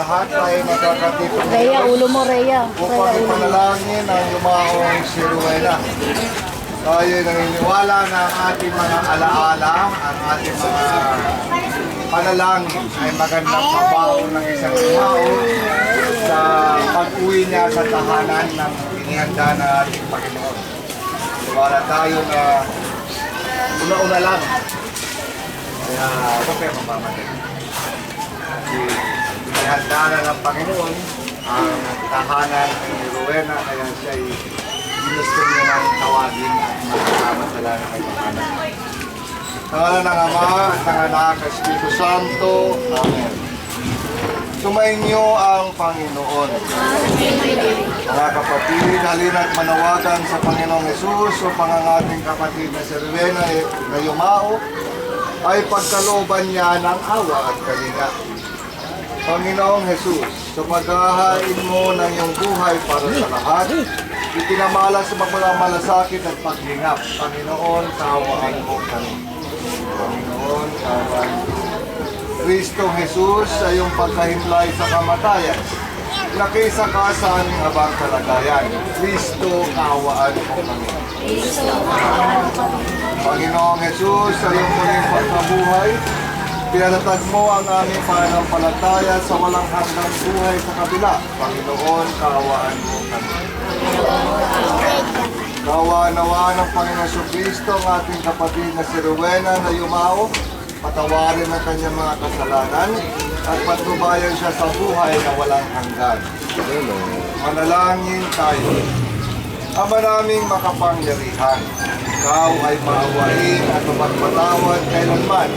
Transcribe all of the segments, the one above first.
lahat ay magkakatipon Rhea, ulo mo, Rhea. upang ipanalangin ang yumaong si Rowena. Tayo naniniwala na ang ating mga alaala, ang ating mga panalangin ay magandang pabaho ng isang tao sa pag-uwi niya sa tahanan ng inihanda ng ating Panginoon. Wala tayo na una-una lang. Kaya huwag kayo mapamatid. Kasi inihanda na ng Panginoon ang tahanan ni Rowena, kaya siya ay ginusto niya nang tawagin at makasama sa lahat ng tahanan. Tangalan ng Ama at ng Anak at Espiritu Santo. Amen. Sumainyo ang Panginoon. Mga kapatid, halina't manawagan sa Panginoong Hesus upang ang ating kapatid na si Rowena na yumao ay pagkalooban niya ng awa at kalinga. Panginoong Hesus, sa paghahain mo ng iyong buhay para sa lahat, itinamalas sa malasakit at paglingap. Panginoon, kaawaan mo kami. Panginoon, kaawaan mo. Kristo Jesus sa iyong pagkahimlay sa kamatayan, nakisa ka sa aming habang kalagayan. Kristo, kaawaan mo kami. Panginoong Jesus, sa iyong muling pagkabuhay, pinalatag mo ang aming pananampalataya sa walang hanggang buhay sa kabila. Panginoon, kaawaan mo kami. Kaawaan ng Panginoon Kristo ang ating kapatid na si Rowena na yumao, patawarin ang kanyang mga kasalanan at patnubayan siya sa buhay na walang hanggan. Manalangin tayo. Ama naming makapangyarihan, ikaw ay maawain at mapagpatawad kailanman.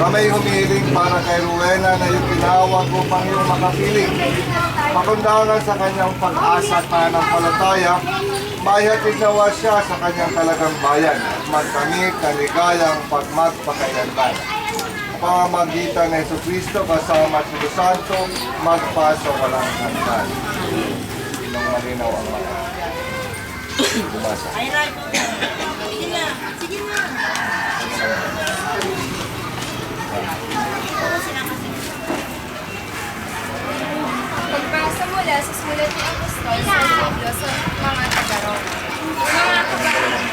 Kamay humiling para kay Rowena na yung tinawag upang iyong makapiling. Pakundangan sa kanyang pag-asa at pananampalataya, maihatid nawa siya sa kanyang talagang bayan at magkamit ng ligayang pagmagpakailanman. Pamamagitan ng Jesucristo kasama at Espiritu Santo, magpasa walang hanggan. Inong malinaw ang mga. Bumasa. Ay, right. Sige na. Sige na. Pagbasa mula sa sulat ni Apostol sa Pablo sa mga taga-Roma. Mga kabayan,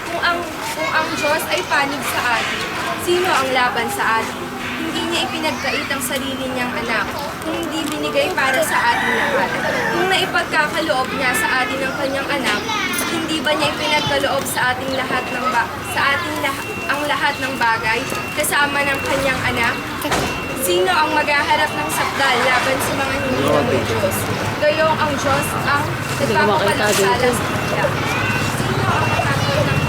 kung ang Diyos ay panig sa atin, sino ang laban sa atin? Hindi niya ipinagkait ang sarili niyang anak, kung hindi binigay para sa atin lahat. Kung naipagkakaloob niya sa atin ang kanyang anak, hindi ba niya ipinagkaloob sa ating lahat ang lahat ng bagay kasama ng kanyang anak? Sino ang maghaharap ng sakdal laban sa mga hindi na may Diyos? Gayong ang Diyos ang nagpapakalasala sa kanila. Sino ang magkakaroon ng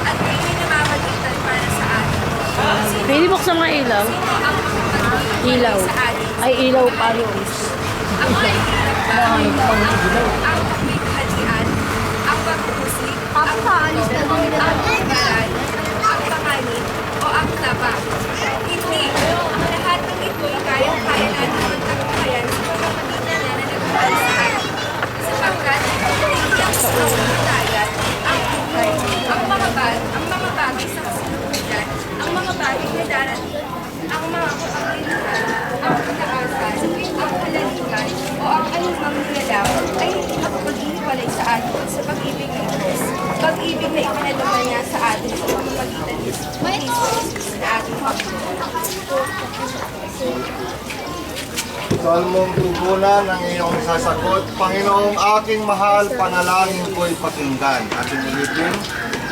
at may namamagitan para sa atin? Pwede buksan mga ilaw. Sino ang makapagpapalagay Ilaw. sa atin? Ay, ilaw palo. Ang may ang kapighatian, ang pagpusik, ang pagbabaran, ang panganib, o ang taba. Hindi. Ang lahat ng ito ay kayang-kaya natin magtagumpayan sa pamamagitan na nagmahal sa atin. Sapagkat, hindi ang sa kamatayan, ang buhay, ang mga bagay sa kasalukuyan, ang mga bagay na darating, ang mga kapangyarihan, ang kataasan, ang kalalikan, o ang anumang nilalang ay hindi makapag-iwalay sa atin sa pag-ibig ng Diyos. Pag-ibig na ipinalaman niya sa atin sa pamamagitan ni Kristo Jesus na ating Panginoon. Salmong tugunan ang iyong sasagot. Panginoong aking mahal, panalangin ko'y pakinggan. Ating ulitin.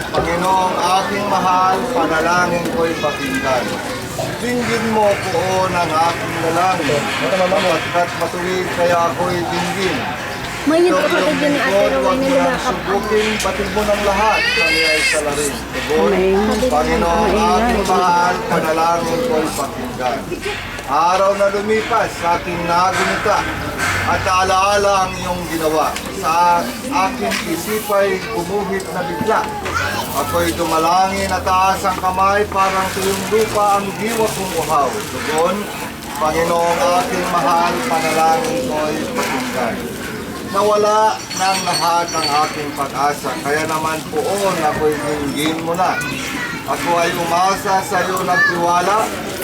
Panginoong aking mahal, panalangin ko'y pakinggan. Dinggin mo po ng aking dalangin. Sapagkat matuwid kaya ako'y dinggin. May yung kapatid yun ate Rowena na nakap. Subukin, batid mo ng lahat. Kami ay salarin. Tugon, Panginoong aking mahal, panalangin ko'y pakinggan. Araw na lumipas sa aking nagunita at alaala ang iyong ginawa. Sa aking isipay gumuhit na bigla. Ako'y dumalangin at taas ang kamay parang tuyong lupa ang diwa kong uhaw. Tugon, Panginoong aking mahal, panalangin ko'y pakinggan. Nawala ng lahat ang aking pag-asa, kaya naman poon ako'y dinggin mo na. Ako ay umasa sa iyo nagtiwala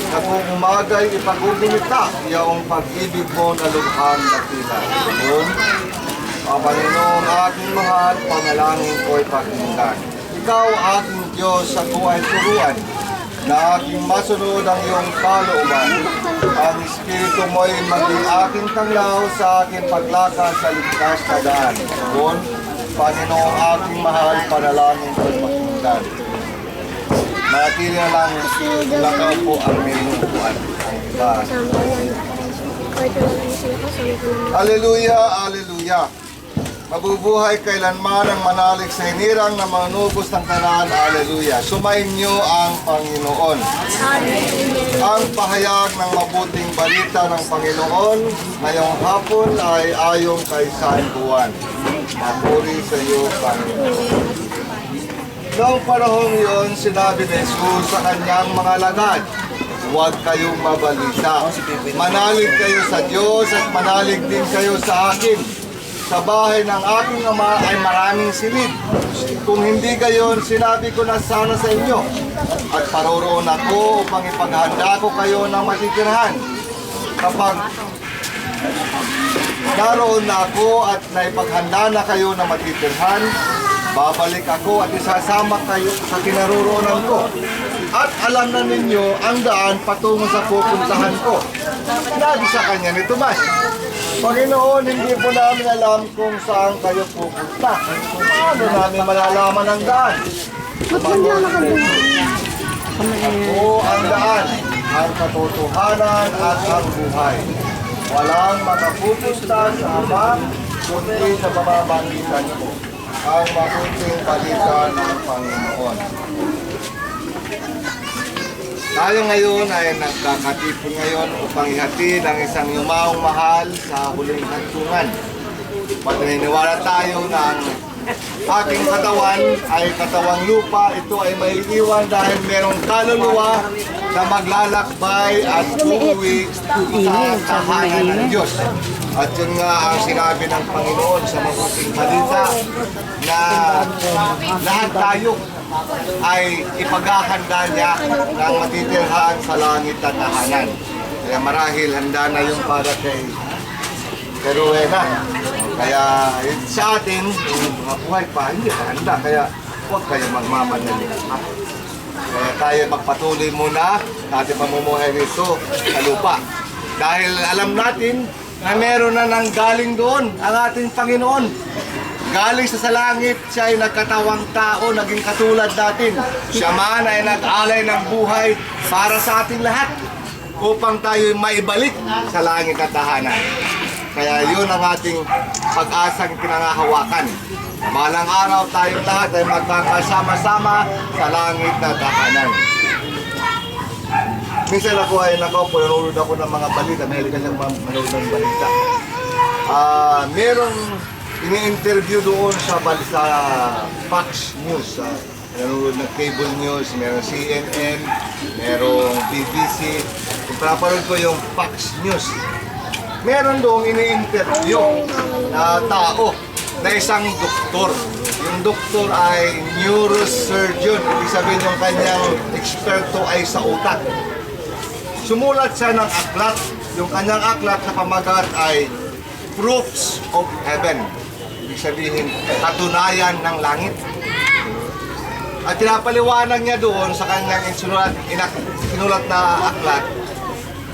na kung umagay ipag-ubinita iyong pag-ibig mo na lubhang dakila. Doon, Panginoon aking mahal, panalangin ko'y pakinggan. Ikaw aking Diyos, ako ay turuan na aking masunod ang iyong kalooban. Ang Espiritu mo'y maging aking tanglaw sa aking paglakad sa ligtas na daan. Doon, Panginoon aking mahal, panalangin ko'y pakinggan. Manatili na lang nakaupo ang minupuan. Hallelujah, hallelujah. Mabubuhay kailanman ang manalig sa hinirang na manubos ng tanan. Hallelujah. Sumayin niyo ang Panginoon. Ang pahayag ng mabuting balita ng Panginoon ngayong hapon ay ayon kay San Juan. Mapuri sa iyo, Panginoon. Noong panahon yon, sinabi ni Jesus sa kanyang mga lagad, huwag kayong mabalita. Manalig kayo sa Diyos at manalig din kayo sa akin. Sa bahay ng aking ama ay maraming silid. Kung hindi gayon, sinabi ko na sana sa inyo. At paroroon ako upang ipaghanda ko kayo ng matitirhan. Kapag naroon na ako at naipaghanda na kayo ng matitirhan, babalik ako at isasama kayo sa kinaroroonan ko. At alam na ninyo ang daan patungo sa pupuntahan ko. Sinabi sa kanya ni Tomas, Panginoon, hindi po namin alam kung saan kayo pupunta. Paano namin malalaman ang daan? Oo, ang daan, ang katotohanan at ang buhay. Walang makapupunta sa Ama, kundi sa pamamagitan ko. Ang mabuting balita ng Panginoon. Tayo ngayon ay nagkakatipon ngayon upang ihatid ang isang yumaong mahal sa huling hantungan. Paniniwala tayo na ang ating katawan ay katawang lupa. Ito ay may iwan dahil merong kaluluwa na maglalakbay at uuwi sa tahanan ng Diyos. At yun nga ang sinabi ng Panginoon sa mabuting balita na lahat tayo ay ipaghahanda niya ng matitirhan sa langit at tahanan. Kaya marahil handa na yung para kay Rowena. Kaya sa atin, yung mga buhay pa, hindi pa handa. Kaya huwag kayo magmamadali. Kaya tayo magpatuloy muna natin pamumuhay rito sa lupa. Dahil alam natin na meron na nang galing doon ang ating Panginoon. Galing sa langit, siya ay nagkatawang tao, naging katulad natin. Siya man ay nag-alay ng buhay para sa ating lahat upang tayo maibalik sa langit at tahanan. Kaya yun ang ating pag-asang pinangahawakan. Balang araw tayong lahat ay magkakasama-sama sa langit at tahanan. Minsan ako ay nakaupo, nanonood ako ng mga balita, mahilig ka siyang manood ng balita. Merong ini-interview doon sa Fox News. Nanonood ng cable news, merong CNN, merong BBC. Kung paparoon ko yung Fox News, meron doon ini-interview na tao na isang doktor. Yung doktor ay neurosurgeon. Ibig sabihin yung kanyang eksperto ay sa utak. Sumulat siya ng aklat. Yung kanyang aklat sa pamagat ay Proofs of Heaven. Ibig sabihin, katunayan ng langit. At pinapaliwanag niya doon sa kanyang inulat na aklat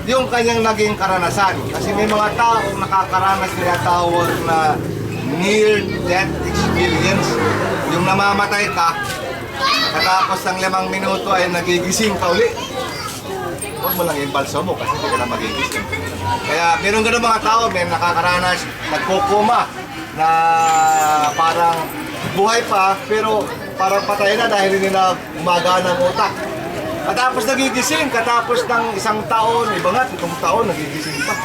yung kanyang naging karanasan. Kasi may mga taong nakakaranas nila tawag na near-death experience. Yung namamatay ka, katapos ng 5 minuto ay nagigising ka uli. Huwag mo lang impalso mo kasi hindi ka na magigising. Kaya meron ganun mga tao, may nakakaranas, nagkukuma na parang buhay pa pero parang patay na dahil hindi na gumagana ang utak. Katapos nagigising, katapos ng 1 taon, iba nga, 7 taon, nagigising pa.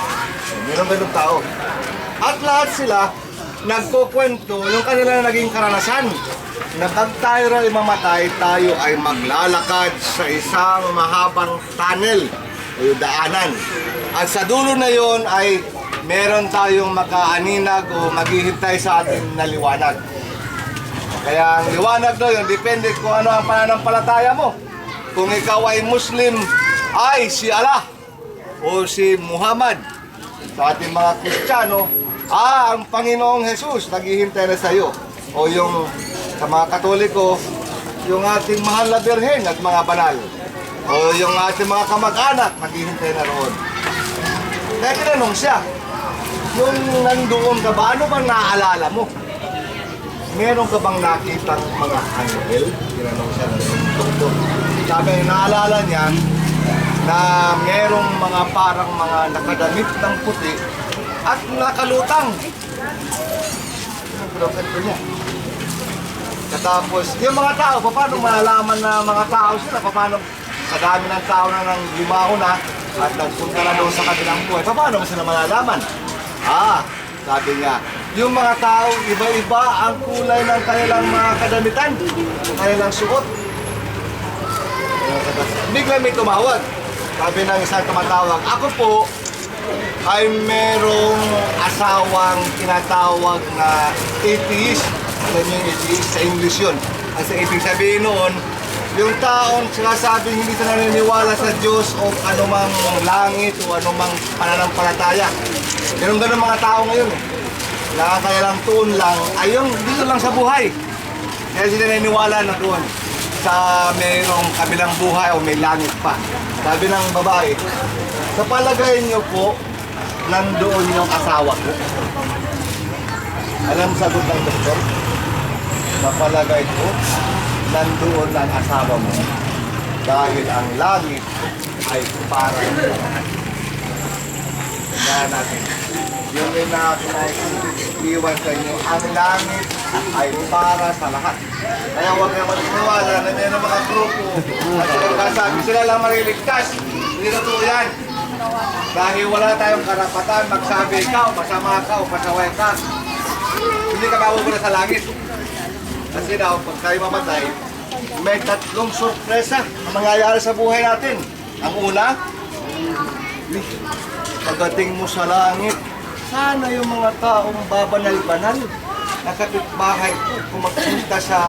Meron ganun tao. At lahat sila, nagkukwento yung kanilang naging karanasan. Na pag tayo rin mamatay, tayo ay maglalakad sa isang mahabang tunnel o daanan. At sa dulo na yon ay meron tayong makaaninag o maghihintay sa atin na liwanag. Kaya ang liwanag na yun, depende kung ano ang pananampalataya mo. kung ikaw ay Muslim, ay si Allah o si Muhammad. Sa ating mga Kristiyano, ang Panginoong Jesus naghihintay na sa iyo. O yung sa mga Katoliko, yung ating mahal na birhen at mga banal. O yung ating mga kamag-anak, naghihintay na roon. Kaya tinanong siya, yung nandoon ka ba, ano bang naaalala mo? Meron ka bang nakitang mga anghel? Tinanong siya ng doktor. Sabi, naalala niya na merong mga parang mga nakadamit ng puti at nakalutang. Yung niya. Katapos, yung mga tao, paano malalaman na mga tao sila? Paano sa dami ng tao na nang yumaho na at nagpunta na doon sa kanilang buhay, paano mo sila malalaman? Sabi niya, yung mga tao, iba-iba ang kulay ng kanilang mga kadamitan, ng kanilang suot. Bigla may tumawag. Sabi ng isang tumatawag, ako po ay merong asawang tinatawag na atheist. Alam niyo yung atheist, sa English yun. Ang sa ibig sabihin noon, yung taong sinasabing hindi na naniniwala sa Diyos o anumang langit o anumang pananampalataya. Ganun mga tao ngayon eh. Nakakaya lang tuon lang, ayun, dito lang sa buhay. Kaya sila naniniwala na doon sa mayroong kabilang buhay o may langit pa. Sabi ng babae, sa palagay niyo po, nandoon yung asawa ko. Alam sagot ng doktor? Sa palagay ko, nandoon ang asawa mo. Dahil ang langit ay para sa lahat. Kaya natin, yung iwan sa inyo, ang langit ay para sa lahat. Kaya huwag kayo magsiwala na may mga grupo at sinasabi sila lang mariligtas. Hindi totoo yan. Dahil wala tayong karapatan magsabi ikaw, masama ka o pasaway ka. Hindi ka mawawala sa langit. Kasi daw, pag tayo mamatay, may tatlong sorpresa na mangyayari sa buhay natin. Ang una, pagdating mo sa langit, sana yung mga taong babanal-banal na kapitbahay ko kung magpunta sa